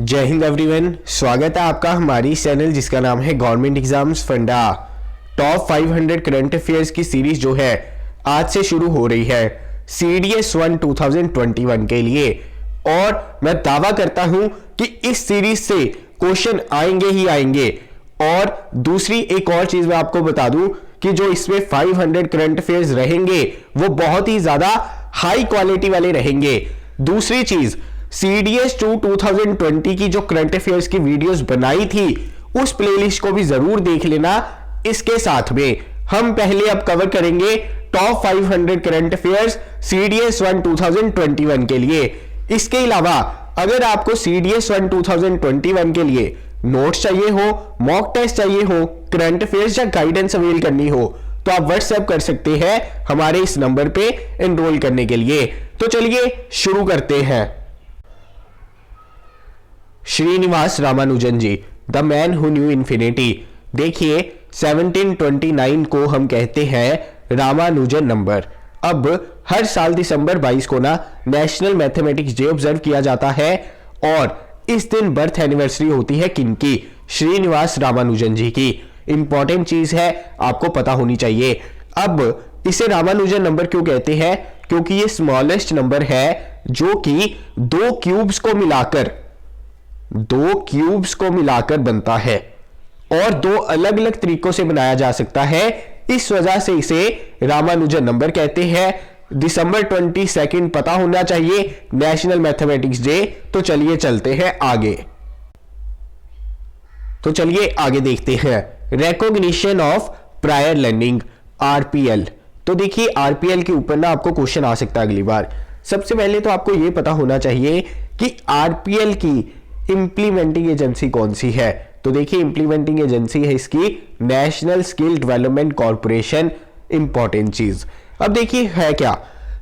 जय हिंद एवरीवन, स्वागत है आपका हमारी चैनल जिसका नाम है गवर्नमेंट एग्जाम्स फंडा। टॉप 500 करंट अफेयर्स की सीरीज जो है आज से शुरू हो रही है CDS 1 2021 के लिए। और मैं दावा करता हूं कि इस सीरीज से क्वेश्चन आएंगे ही आएंगे। और दूसरी एक और चीज मैं आपको बता दूं कि जो इसमें 500 करंट अफेयर्स रहेंगे वो बहुत ही ज्यादा हाई क्वालिटी वाले रहेंगे। दूसरी चीज, CDS 2 2020 की जो करंट अफेयर्स की वीडियोस बनाई थी उस प्लेलिस्ट को भी जरूर देख लेना। इसके साथ में हम पहले अब कवर करेंगे टॉप 500 करंट अफेयर्स CDS 1 2021 के लिए। इसके अलावा अगर आपको CDS 1 2021 के लिए नोट्स चाहिए हो, मॉक टेस्ट चाहिए हो, करंट अफेयर्स या गाइडेंस अवेल करनी हो तो आप व्हाट्सएप कर सकते हैं हमारे इस नंबर पे एनरोल करने के लिए। तो चलिए शुरू करते हैं। Srinivasa Ramanujan ji, the man who knew infinity. देखिए 1729 को हम कहते हैं रामानुजन नंबर। अब हर साल दिसंबर 22 को ना नेशनल मैथमेटिक्स डे ऑब्जर्व किया जाता है और इस दिन बर्थ एनिवर्सरी होती है किनकी? श्रीनिवास रामानुजन जी की। इंपॉर्टेंट चीज है, आपको पता होनी चाहिए। अब इसे रामानुजन नंबर क्यों कहते हैं? क्योंकि ये स्मॉलेस्ट नंबर है जो कि दो क्यूब्स को मिलाकर बनता है और दो अलग अलग तरीकों से बनाया जा सकता है। इस वजह से इसे रामानुजन नंबर कहते हैं। दिसंबर 22 पता होना चाहिए, नेशनल मैथमेटिक्स डे। तो चलिए चलते हैं आगे। देखते हैं recognition of prior learning RPL। तो देखिए RPL के ऊपर ना आपको क्वेश्चन आ सकता है अगली बार। सबसे पहले तो आपको यह पता होना चाहिए कि RPL की इंप्लीमेंटिंग एजेंसी कौन सी है। तो देखिए इंप्लीमेंटिंग एजेंसी है इसकी national skill development corporation. Important चीज अब देखिए है क्या?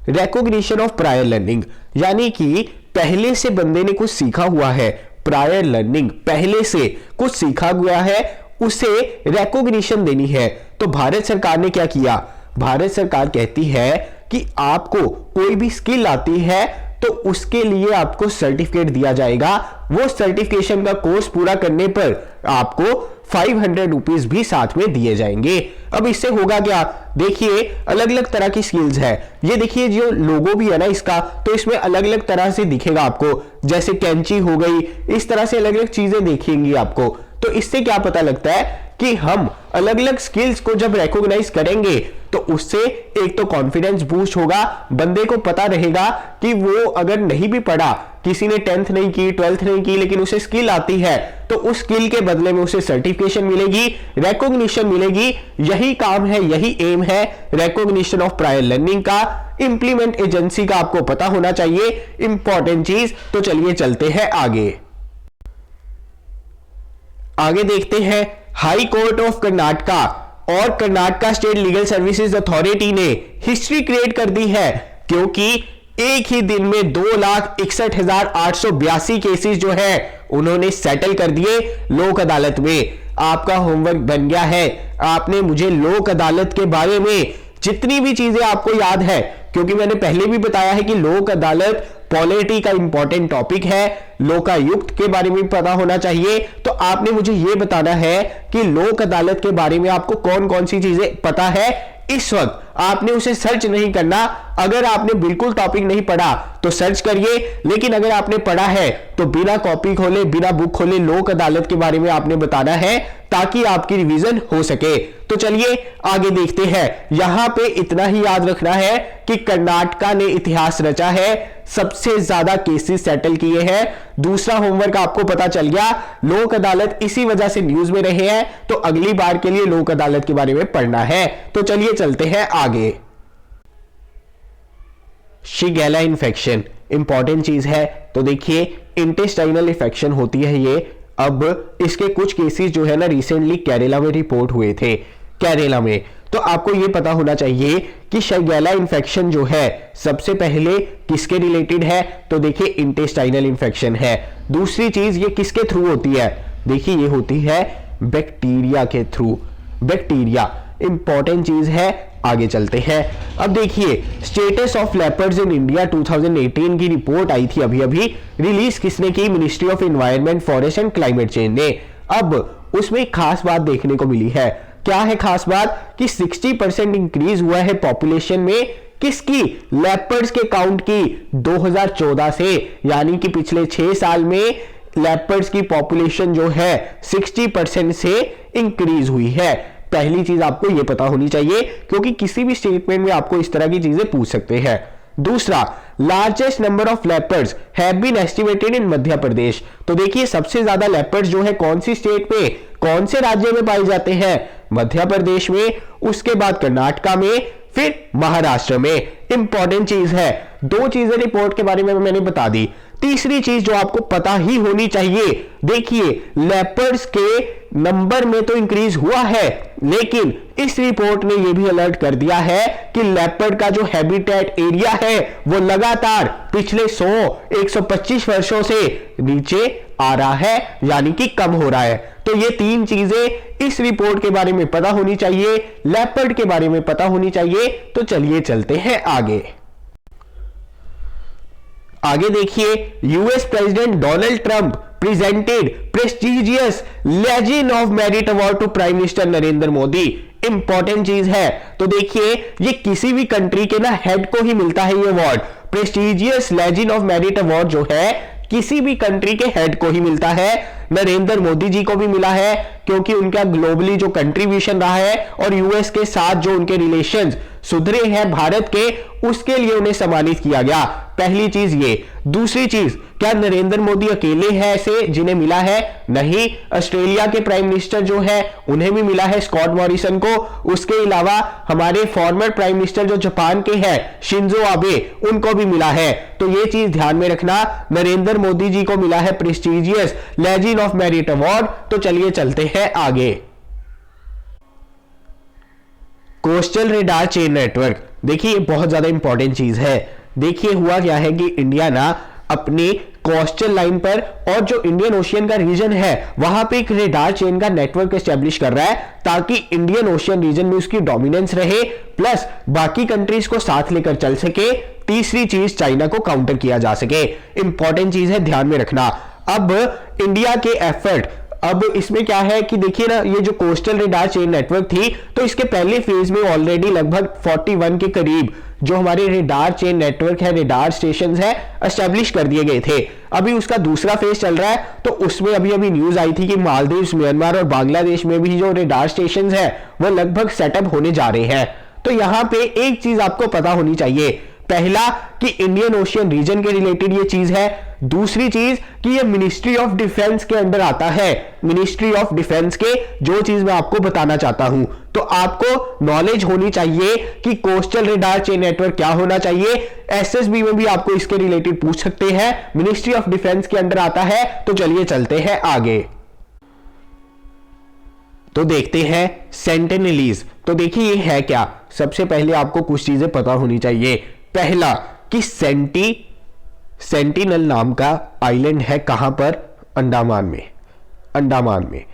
रिकॉग्निशन ऑफ प्रायर लर्निंग, यानी कि पहले से बंदे ने कुछ सीखा हुआ है। प्रायर लर्निंग, पहले से कुछ सीखा गया है, उसे रिकॉग्निशन देनी है। तो भारत सरकार ने क्या किया? भारत सरकार कहती है कि आपको कोई भी स्किल आती है तो उसके लिए आपको सर्टिफिकेट दिया जाएगा। वो सर्टिफिकेशन का कोर्स पूरा करने पर आपको 500 रुपीज भी साथ में दिए जाएंगे। अब इससे होगा क्या? देखिए अलग अलग तरह की स्किल्स है। ये देखिए जो लोगो भी है ना इसका, तो इसमें अलग अलग तरह से दिखेगा आपको, जैसे कैंची हो गई, इस तरह से अलग अलग चीजें दिखेंगी आपको। तो इससे क्या पता लगता है कि हम अलग अलग स्किल्स को जब रिकॉग्नाइज करेंगे तो उससे एक तो कॉन्फिडेंस बूस्ट होगा, बंदे को पता रहेगा कि वो अगर नहीं भी पढ़ा, किसी ने 10th नहीं की, 12th नहीं की, लेकिन उसे स्किल आती है तो उस स्किल के बदले में उसे सर्टिफिकेशन मिलेगी, रिकॉग्निशन मिलेगी। यही काम है, यही एम है रिकॉग्निशन ऑफ प्रायर लर्निंग का। इंप्लीमेंट एजेंसी का आपको पता होना चाहिए, इंपॉर्टेंट चीज। तो चलिए चलते हैं आगे देखते हैं हाई कोर्ट ऑफ कर्नाटका और Karnataka state legal services authority ने हिस्ट्री क्रिएट कर दी है, क्योंकि एक ही दिन में 2,61,882 केसेस जो है उन्होंने सेटल कर दिए लोक अदालत में। आपका होमवर्क बन गया है, आपने मुझे लोक अदालत के बारे में जितनी भी चीजें आपको याद है, क्योंकि मैंने पहले भी बताया है कि लोक अदालत पॉलिटी का इंपॉर्टेंट टॉपिक है, लोकायुक्त के बारे में पता होना चाहिए। तो आपने मुझे यह बताना है कि लोक अदालत के बारे में आपको कौन कौन सी चीजें पता है। इस वक्त आपने उसे सर्च नहीं करना। अगर आपने बिल्कुल टॉपिक नहीं पढ़ा तो सर्च करिए, लेकिन अगर आपने पढ़ा है तो बिना कॉपी खोले, बिना बुक खोले लोक अदालत के बारे में आपने बताना है ताकि आपकी रिवीजन हो सके। तो चलिए आगे देखते हैं। यहां पे इतना ही याद रखना है कि कर्नाटका ने इतिहास रचा है, सबसे ज्यादा केसेस सेटल किए हैं। दूसरा होमवर्क आपको पता चल गया, लोक अदालत इसी वजह से न्यूज में रहे हैं, तो अगली बार के लिए लोक अदालत के बारे में पढ़ना है। तो चलिए चलते हैं आगे। शिगेला इन्फेक्शन इंपॉर्टेंट चीज है। तो देखिए इंटेस्टाइनल इन्फेक्शन होती है ये। अब इसके कुछ केसेस जो है ना रिसेंटली केरला में रिपोर्ट हुए थे, केरला में। तो आपको यह पता होना चाहिए कि शिगेला इन्फेक्शन जो है सबसे पहले किसके रिलेटेड है? तो देखिए इंटेस्टाइनल इन्फेक्शन है। दूसरी चीज ये किसके थ्रू होती है? देखिए ये होती है बैक्टीरिया के थ्रू। बैक्टीरिया इंपॉर्टेंट चीज है, आगे चलते हैं। अब देखिए status of leopards in India 2018 की रिपोर्ट आई थी अभी अभी, रिलीज किसने की? Ministry of environment, forest and climate change ने। अब उसमें एक खास बात देखने को मिली है। क्या है खास बात? कि 60% इंक्रीज हुआ है पॉपुलेशन में किसकी? लेपर्ड्स के काउंट की 2014 से, यानी कि पिछले 6 साल में लेपर्ड्स की पॉपुलेशन जो है 60% से इंक्रीज हुई है। पहली चीज आपको यह पता होनी चाहिए, क्योंकि किसी भी स्टेटमेंट में आपको इस तरह की चीजें पूछ सकते हैं। दूसरा, largest number of leopards have been estimated in Madhya Pradesh. तो देखिए सबसे ज्यादा लेपर्ड्स जो है कौन सी स्टेट में, कौन से राज्य में पाए जाते हैं? मध्य प्रदेश में, उसके बाद कर्नाटका में, फिर महाराष्ट्र में। इंपॉर्टेंट चीज है, 2 चीजें रिपोर्ट के बारे में मैंने बता दी। तीसरी चीज जो आपको पता ही होनी चाहिए, देखिए लेपर्ड्स के नंबर में तो इंक्रीज हुआ है, लेकिन इस रिपोर्ट ने यह भी अलर्ट कर दिया है कि लेपर्ड का जो हैबिटेट एरिया है वो लगातार पिछले 100-125 वर्षों से नीचे आ रहा है, यानी कि कम हो रहा है। तो ये 3 चीजें इस रिपोर्ट के बारे में पता होनी चाहिए, लेपर्ड के बारे में पता होनी चाहिए। तो चलिए चलते हैं आगे। आगे देखिए, US President Donald Trump presented prestigious Legend of Merit award to Prime Minister Narendra Modi. Important चीज है, तो देखिए ये किसी भी कंट्री के ना हेड को ही मिलता है ये award. Prestigious Legend of Merit award जो है किसी भी कंट्री के हेड को ही मिलता है। नरेंद्र मोदी जी को भी मिला है, क्योंकि उनका ग्लोबली जो कंट्रीब्यूशन रहा है और यूएस के साथ जो उनके रिलेशंस सुधरे हैं भारत के, उसके लिए उन्हें सम्मानित किया गया। पहली चीज ये। दूसरी चीज, क्या नरेंद्र मोदी अकेले हैं ऐसे जिन्हें मिला है? नहीं, ऑस्ट्रेलिया के प्राइम मिनिस्टर जो है उन्हें भी मिला है, स्कॉट मॉरिसन को। उसके अलावा हमारे फॉर्मर प्राइम मिनिस्टर जो जापान के हैं शिंजो आबे, उनको भी मिला है। तो ये चीज ध्यान में रखना, नरेंद्र मोदी जी को मिला है prestigious Legend of Merit award. तो चलिए चलते हैं आगे। कोस्टल रेडार चेन नेटवर्क, देखिए ये बहुत ज्यादा इंपॉर्टेंट चीज है। देखिए हुआ क्या है कि इंडिया ना अपने कोस्टल लाइन पर और जो इंडियन ओशियन का रीजन है वहां पे एक रेडार चेन का नेटवर्क एस्टेब्लिश कर रहा है, ताकि इंडियन ओशियन रीजन में उसकी डोमिनेंस रहे, प्लस बाकी कंट्रीज को साथ लेकर चल सके। तीसरी चीज, चाइना को काउंटर किया जा सके। इंपॉर्टेंट चीज है, ध्यान में रखना। अब इंडिया के एफर्ट, अब इसमें क्या है कि देखिए ना, ये जो कोस्टल रेडार चेन नेटवर्क थी, तो इसके पहले फेज में ऑलरेडी लगभग 41 के करीब जो हमारे रेडार चेन नेटवर्क है, रेडार स्टेशंस है, एस्टेब्लिश कर दिए गए थे। अभी उसका दूसरा फेज चल रहा है, तो उसमें अभी अभी न्यूज आई थी कि मालदीव, म्यांमार और बांग्लादेश में भी जो रेडार स्टेशंस है वो लगभग सेटअप होने जा रहे हैं। तो यहां पे एक चीज आपको पता होनी चाहिए, पहला कि इंडियन ओशियन रीजन के रिलेटेड ये चीज है। दूसरी चीज कि ये मिनिस्ट्री ऑफ डिफेंस के अंडर आता है। मिनिस्ट्री ऑफ डिफेंस के जो चीज मैं आपको बताना चाहता हूं, तो आपको नॉलेज होनी चाहिए कि कोस्टल रेडार चेन नेटवर्क क्या होना चाहिए। एसएसबी में भी आपको इसके रिलेटेड पूछ सकते हैं, मिनिस्ट्री ऑफ डिफेंस के अंडर आता है। तो चलिए चलते हैं आगे। तो देखते हैं सेंटिनलीज। तो देखिए ये है क्या, सबसे पहले आपको कुछ चीजें पता होनी चाहिए। पहला कि सेंटिनल नाम का आइलैंड है, कहां पर? अंडमान में। अंडमान में,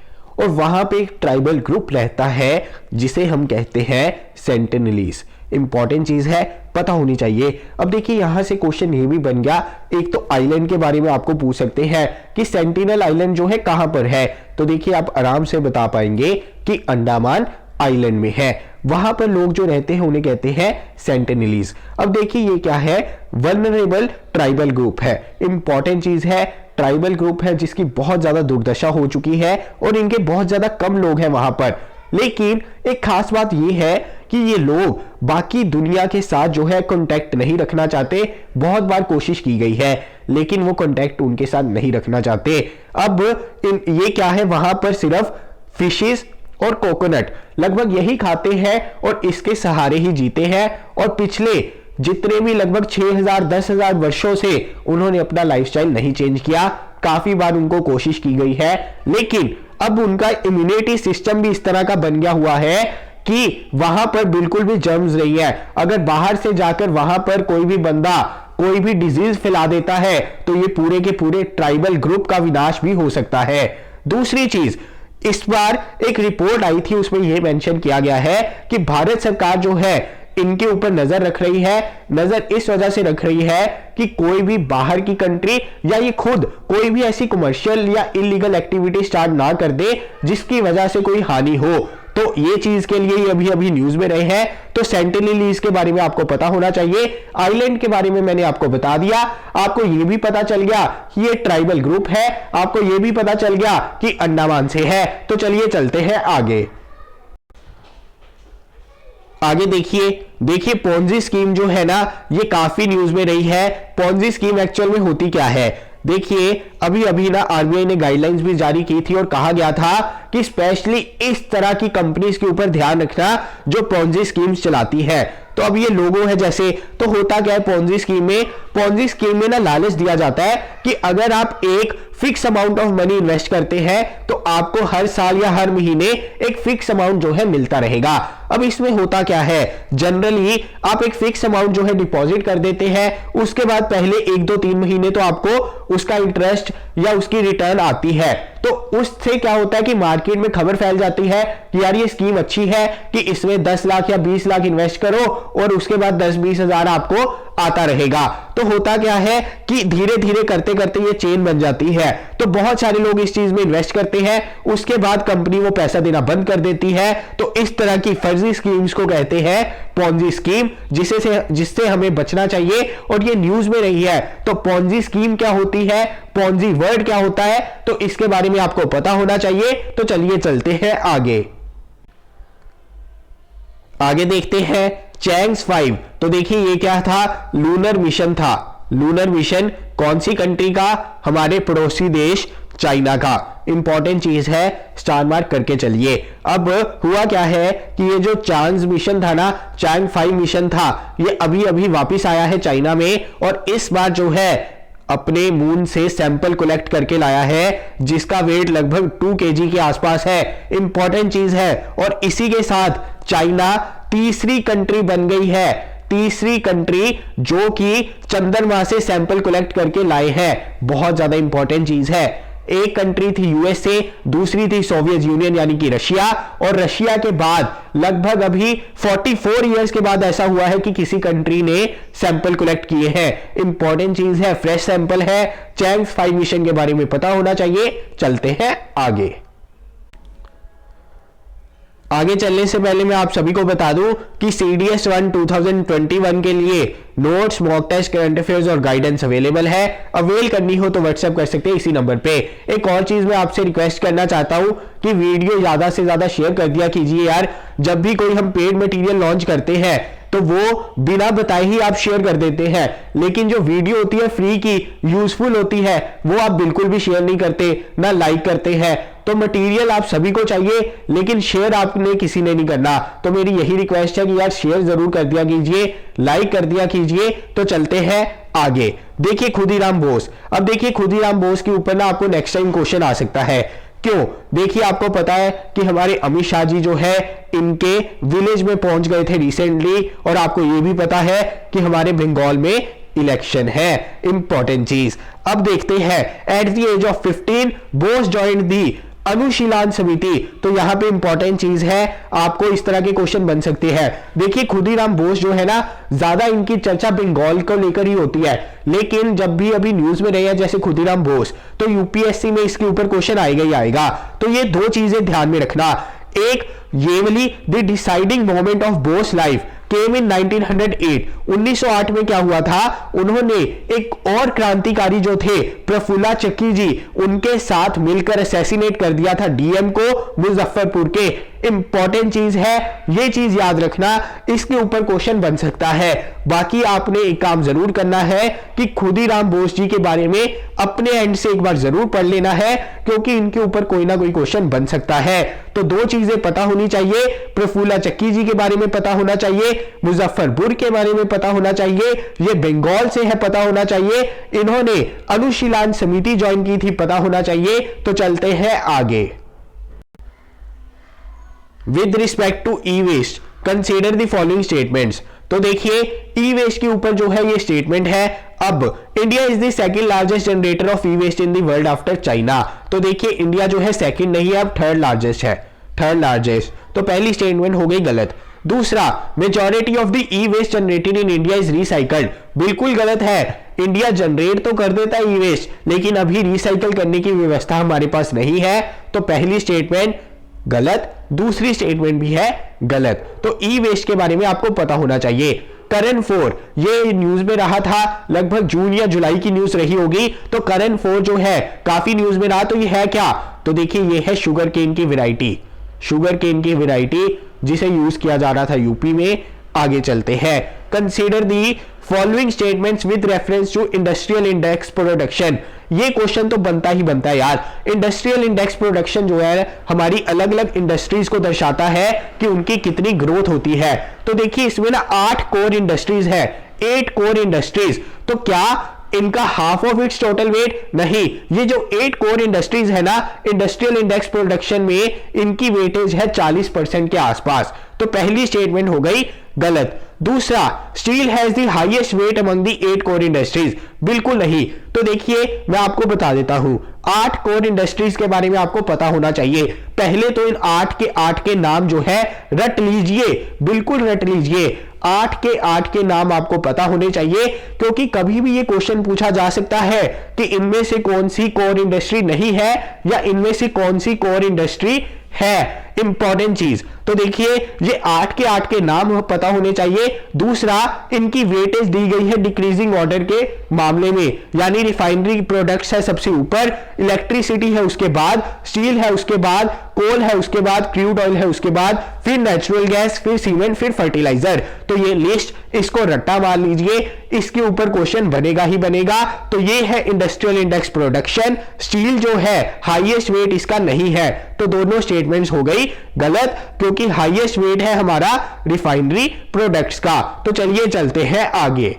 और वहां पे एक ट्राइबल ग्रुप रहता है जिसे हम कहते हैं सेंटिनलीज। इंपॉर्टेंट चीज है, पता होनी चाहिए। अब देखिए यहां से क्वेश्चन ये भी बन गया, एक तो आइलैंड के बारे में आपको पूछ सकते हैं कि सेंटिनल आइलैंड जो है कहां पर है। तो देखिए आप आराम से बता पाएंगे कि अंडमान आइलैंड में है। वहां पर लोग जो रहते हैं उन्हें कहते हैं सेंटिनलीज। अब देखिए ये क्या है, वल्नरेबल ट्राइबल ग्रुप है। इंपॉर्टेंट चीज है, ट्राइबल ग्रुप है जिसकी बहुत ज्यादा दुर्दशा हो चुकी है और इनके बहुत ज्यादा कम लोग हैं वहां पर। लेकिन एक खास बात यह है कि ये लोग बाकी दुनिया के साथ जो है कांटेक्ट नहीं रखना चाहते। बहुत बार कोशिश की गई है, लेकिन वो कांटेक्ट उनके साथ नहीं रखना चाहते। अब ये क्या है, वहां पर सिर्फ फिशेस और कोकोनट लगभग यही खाते हैं और इसके सहारे ही जीते हैं। और पिछले जितने भी लगभग 6000-10,000 वर्षों से उन्होंने अपना लाइफस्टाइल नहीं चेंज किया। काफी बार उनको कोशिश की गई है, लेकिन अब उनका इम्यूनिटी सिस्टम भी इस तरह का बन गया हुआ है कि वहां पर बिल्कुल भी जर्म्स नहीं है। अगर बाहर से जाकर वहां पर कोई भी बंदा कोई भी डिजीज फैला देता है तो ये पूरे के पूरे ट्राइबल ग्रुप का विनाश भी हो सकता है। दूसरी चीज, इस बार एक रिपोर्ट आई थी, उसमें यह मेंशन किया गया है कि भारत सरकार जो है इनके ऊपर नजर रख रही है। नजर इस वजह से रख रही है कि कोई भी बाहर की कंट्री या ये खुद कोई भी ऐसी कमर्शियल या इलीगल एक्टिविटी स्टार्ट ना कर दे जिसकी वजह से कोई हानि हो। तो ये चीज के लिए ये अभी अभी न्यूज में रहे हैं। तो सेंटिनेलीज के बारे में आपको पता होना चाहिए। आइलैंड के बारे में मैंने आपको बता दिया। आपको ये भी पता चल गया कि ये ट्राइबल ग्रुप है। आपको ये भी पता चल गया कि अंडमान से है। तो चलिए चलते हैं आगे। आगे देखिए पोंजी स्कीम जो है ना, ये काफी न्यूज में रही है। पोंजी स्कीम एक्चुअल में होती क्या है? देखिए अभी अभी ना आरबीआई ने गाइडलाइंस भी जारी की थी और कहा गया था कि स्पेशली इस तरह की कंपनीज के ऊपर ध्यान रखना जो पोंजी स्कीम्स चलाती है। तो अब ये लोगो है जैसे, तो होता क्या है पोंजी स्कीम में ना लालच दिया जाता है कि अगर आप एक fix amount of money invest करते हैं तो आपको हर साल या हर महीने एक फिक्स अमाउंट जो है मिलता रहेगा। अब इसमें होता क्या है, जनरली आप एक फिक्स अमाउंट जो है डिपॉजिट कर देते हैं, उसके बाद पहले 1-2-3 महीने तो आपको उसका इंटरेस्ट या उसकी रिटर्न आती है। तो उससे क्या होता है कि मार्केट में खबर फैल जाती है कि यार ये स्कीम अच्छी है कि इसमें 10 लाख या 20 लाख इन्वेस्ट करो और उसके बाद 10-20 हजार आपको आता रहेगा। तो होता क्या है कि धीरे धीरे करते करते ये चेन बन जाती है। तो बहुत सारे लोग इस चीज में इन्वेस्ट करते हैं, उसके बाद कंपनी वो पैसा देना बंद कर देती है। तो इस तरह की फर्जी स्कीम्स को कहते हैं पोंजी स्कीम, जिससे हमें बचना चाहिए। और ये न्यूज में रही है। तो पोंजी स्कीम क्या होती है, पोंजी वर्ड क्या होता है, तो इसके बारे में आपको पता होना चाहिए। तो चलिए चलते हैं आगे देखते हैं चैंग्स 5। तो देखिए ये क्या था, लूनर मिशन था। लूनर मिशन कौन सी कंट्री का? हमारे पड़ोसी देश चाइना का। इंपॉर्टेंट चीज है, स्टार मार्क करके चलिए। अब हुआ क्या है कि ये जो चांग्स मिशन था ना, चैंग 5 मिशन था, ये अभी अभी वापिस आया है चाइना में। और इस बार जो है अपने मून से सैंपल कलेक्ट करके लाया है, जिसका वेट लगभग 2 kg के आसपास है। इंपॉर्टेंट चीज है। और इसी के साथ चाइना तीसरी कंट्री बन गई है, तीसरी कंट्री जो कि चंद्रमा से सैंपल कलेक्ट करके लाए हैं। बहुत ज्यादा इंपॉर्टेंट चीज है। एक कंट्री थी यूएसए, दूसरी थी सोवियत यूनियन यानी कि रशिया। और रशिया के बाद लगभग अभी 44 इयर्स के बाद ऐसा हुआ है कि किसी कंट्री ने सैंपल कलेक्ट किए हैं। इंपॉर्टेंट चीज है, फ्रेश सैंपल है। चैंग्स 5 मिशन के बारे में पता होना चाहिए। चलते हैं आगे चलने से पहले मैं आप सभी को बता दूं कि CDS 1 2021 के लिए notes, mock test, current affairs और गाइडेंस अवेलेबल है। अवेल करनी हो तो व्हाट्सएप कर सकते हैं इसी नंबर पे। एक और चीज मैं आपसे रिक्वेस्ट करना चाहता हूं कि वीडियो ज्यादा से ज्यादा शेयर कर दिया कीजिए यार। जब भी कोई हम पेड मटेरियल लॉन्च करते हैं तो वो बिना बताए ही आप शेयर कर देते हैं, लेकिन जो वीडियो होती है फ्री की, यूजफुल होती है, वो आप बिल्कुल भी शेयर नहीं करते, ना लाइक करते हैं। तो मटेरियल आप सभी को चाहिए, लेकिन शेयर आपने किसी ने नहीं करना। तो मेरी यही रिक्वेस्ट है कि यार शेयर जरूर कर दिया कीजिए, लाइक कर दिया कीजिए। तो चलते हैं आगे। देखिए खुदीराम बोस। अब देखिए खुदीराम बोस के ऊपर ना आपको नेक्स्ट टाइम क्वेश्चन आ सकता है। क्यों? देखिए आपको पता है कि हमारे अमित शाह जी जो है इनके विलेज में पहुंच गए थे रिसेंटली। और आपको यह भी पता है कि हमारे बंगाल में इलेक्शन है। इंपॉर्टेंट चीज अब देखते हैं। At the age of 15 Bose joined the Anushilan Samiti. तो यहां पे इंपॉर्टेंट चीज है, आपको इस तरह के क्वेश्चन बन सकते हैं। देखिए खुदीराम बोस जो है ना, ज्यादा इनकी चर्चा बंगाल को लेकर ही होती है, लेकिन जब भी अभी न्यूज में रहे हैं जैसे खुदीराम बोस, तो यूपीएससी में इसके ऊपर क्वेश्चन आएगा ही आएगा। तो ये दो चीजें ध्यान में रखना। एक ये वाली the deciding moment of Bose life came in 1908। 1908 में क्या हुआ था, उन्होंने एक और क्रांतिकारी जो थे प्रफुल्ला चक्की जी, उनके साथ मिलकर असैसिनेट कर दिया था डीएम को मुजफ्फरपुर के। इंपॉर्टेंट चीज है, ये चीज याद रखना, इसके ऊपर क्वेश्चन बन सकता है। बाकी आपने एक काम जरूर करना है कि खुदीराम बोस जी के बारे में अपने एंड से एक बार जरूर पढ़ लेना है, क्योंकि इनके ऊपर कोई ना कोई क्वेश्चन बन सकता है। तो दो चीजें पता होनी चाहिए, प्रफुल्ला चक्की जी के बारे में पता होना चाहिए, मुजफ्फरपुर के बारे में पता होना चाहिए, ये बंगाल से है पता होना चाहिए, इन्होंने अनुशीलन समिति ज्वाइन की थी पता होना चाहिए। तो चलते हैं आगे। With respect to e waste consider the following statements. तो देखिए ई वेस्ट के ऊपर जो है ये स्टेटमेंट है। अब India is the second largest generator of e waste in the world after China. तो देखिए इंडिया जो है सेकंड नहीं है, अब थर्ड लार्जेस्ट है, थर्ड लार्जेस्ट। तो पहली स्टेटमेंट हो गई गलत। दूसरा, majority of the e waste generated in India is recycled. बिल्कुल गलत है। इंडिया जनरेट तो कर देता है ई वेस्ट, लेकिन अभी रिसाइकल करने की व्यवस्था हमारे पास नहीं है। तो पहली स्टेटमेंट गलत, दूसरी स्टेटमेंट भी है गलत। तो ई वेस्ट के बारे में आपको पता होना चाहिए। करंट 4 ये न्यूज में रहा था, लगभग जून या जुलाई की न्यूज रही होगी। तो करंट 4 जो है काफी न्यूज में रहा। तो ये है क्या? तो देखिए ये है शुगर केन की वैरायटी, शुगर केन की वैरायटी जिसे यूज किया जा रहा था यूपी में। आगे चलते हैं। Consider the following statements with reference to industrial index production. ये क्वेश्चन तो बनता ही बनता है यार। इंडस्ट्रियल इंडेक्स प्रोडक्शन जो है हमारी अलग अलग इंडस्ट्रीज को दर्शाता है कि उनकी कितनी ग्रोथ होती है। तो देखिए इसमें ना 8 कोर इंडस्ट्रीज है, 8 कोर इंडस्ट्रीज। तो क्या इनका half of its total weight? नहीं, ये जो 8 कोर इंडस्ट्रीज है ना, इंडस्ट्रियल इंडेक्स प्रोडक्शन में इनकी वेटेज है 40% के आसपास। तो पहली स्टेटमेंट हो गई गलत। दूसरा, steel has the highest wait among the 8 core industries. बिल्कुल नहीं। तो देखिए मैं आपको बता देता हूं, 8 कोर इंडस्ट्रीज के बारे में आपको पता होना चाहिए। पहले तो इन 8 के नाम जो है रट लीजिए, बिल्कुल रट लीजिए। 8 के नाम आपको पता होने चाहिए, क्योंकि कभी भी ये क्वेश्चन पूछा जा सकता है कि इनमें से कौन सी कोर इंडस्ट्री नहीं है या इनमें से कौन सी कोर इंडस्ट्री है। इंपॉर्टेंट चीज। तो देखिए ये 8 के नाम पता होने चाहिए। दूसरा, इनकी वेटेज दी गई है डिक्रीजिंग ऑर्डर के मामले में, यानी रिफाइनरी प्रोडक्ट्स है सबसे ऊपर, इलेक्ट्रिसिटी है उसके बाद, स्टील है उसके बाद, कोल है उसके बाद, क्रूड ऑयल है उसके बाद, फिर नेचुरल गैस, फिर सीमेंट, फिर फर्टिलाइजर। तो ये लिस्ट, इसको रट्टा मार लीजिए, इसके ऊपर क्वेश्चन बनेगा ही बनेगा। तो ये है इंडस्ट्रियल इंडेक्स प्रोडक्शन। स्टील जो है हाईएस्ट वेट इसका नहीं है। तो दोनों स्टेटमेंट्स हो गई गलत, क्योंकि हाईएस्ट वेट है हमारा रिफाइनरी प्रोडक्ट्स का। तो चलिए चलते हैं आगे।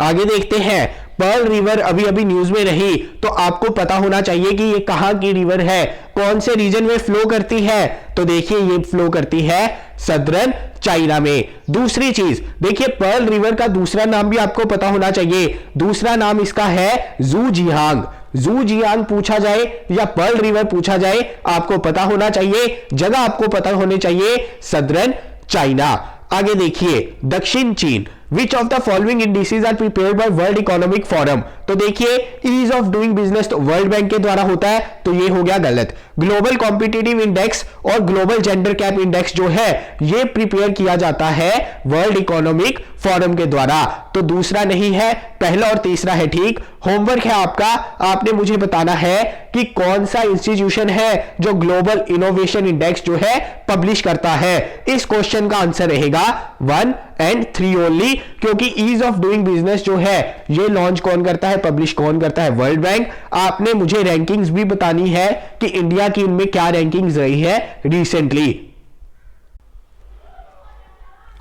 आगे देखते हैं। पर्ल रिवर अभी अभी न्यूज में रही, तो आपको पता होना चाहिए कि ये कहां की रिवर है, कौन से रीजन में फ्लो करती है। तो देखिए ये फ्लो करती है सदर्न चाइना में। दूसरी चीज देखिए, पर्ल रिवर का दूसरा नाम भी आपको पता होना चाहिए। दूसरा नाम इसका है ज़ूजियांग। ज़ूजियांग पूछा जाए या पर्ल रिवर पूछा जाए, आपको पता होना चाहिए, जगह आपको पता होनी चाहिए, सदर्न चाइना। आगे देखिए, दक्षिण चीन। Which of the following indices are prepared by World Economic Forum? तो देखिए ईज ऑफ डूइंग बिजनेस तो वर्ल्ड बैंक के द्वारा होता है, तो ये हो गया गलत। ग्लोबल कॉम्पिटिटिव इंडेक्स और ग्लोबल जेंडर कैप इंडेक्स जो है ये प्रिपेयर किया जाता है वर्ल्ड इकोनॉमिक फोरम के द्वारा। तो दूसरा नहीं है, पहला और तीसरा है ठीक। होमवर्क है आपका, आपने मुझे बताना है कि कौन सा इंस्टीट्यूशन है जो ग्लोबल इनोवेशन इंडेक्स जो है पब्लिश करता है। इस क्वेश्चन का आंसर रहेगा 1 and 3 ओनली, क्योंकि ईज ऑफ डूइंग बिजनेस जो है ये लॉन्च कौन करता है, पब्लिश कौन करता है, वर्ल्ड बैंक। आपने मुझे रैंकिंग्स भी बतानी है कि इंडिया की इनमें क्या रैंकिंग्स रही है रिसेंटली।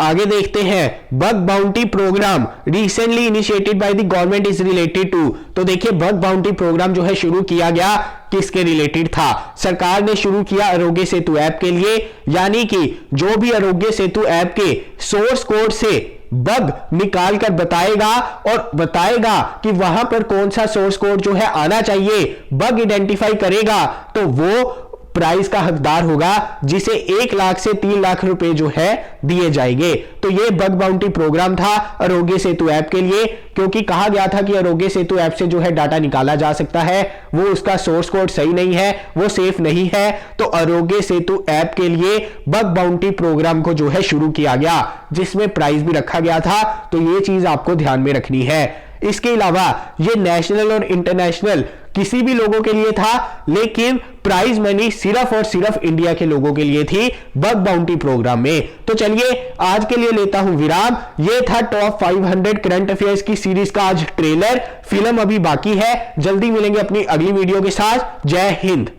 आगे देखते हैं, bug bounty program recently initiated by the government is related to. तो देखिए बग बाउंटी प्रोग्राम जो है शुरू किया गया किसके रिलेटेड था? सरकार ने शुरू किया आरोग्य सेतु ऐप के लिए, यानी कि जो भी आरोग्य सेतु ऐप के सोर्स कोड से बग निकाल कर बताएगा और बताएगा कि वहां पर कौन सा सोर्स कोड जो है आना चाहिए, बग आइडेंटिफाई करेगा तो वो प्राइस का हकदार होगा, जिसे 1 लाख से 3 लाख रुपए जो है दिए जाएंगे। तो ये बग बाउंटी प्रोग्राम था आरोग्य सेतु ऐप के लिए, क्योंकि कहा गया था कि आरोग्य सेतु ऐप से जो है डाटा निकाला जा सकता है, वो उसका सोर्स कोड सही नहीं है, वो सेफ नहीं है। तो आरोग्य सेतु ऐप के लिए बग बाउंटी प्रोग्राम को जो है शुरू किया गया, जिसमें प्राइस भी रखा गया था। तो ये चीज आपको ध्यान में रखनी है। इसके अलावा ये नेशनल और इंटरनेशनल किसी भी लोगों के लिए था, लेकिन प्राइज मनी सिर्फ और सिर्फ इंडिया के लोगों के लिए थी बग बाउंटी प्रोग्राम में। तो चलिए आज के लिए लेता हूं विराम। ये था टॉप 500 करंट अफेयर्स की सीरीज का आज ट्रेलर। फिल्म अभी बाकी है, जल्दी मिलेंगे अपनी अगली वीडियो के साथ। जय हिंद।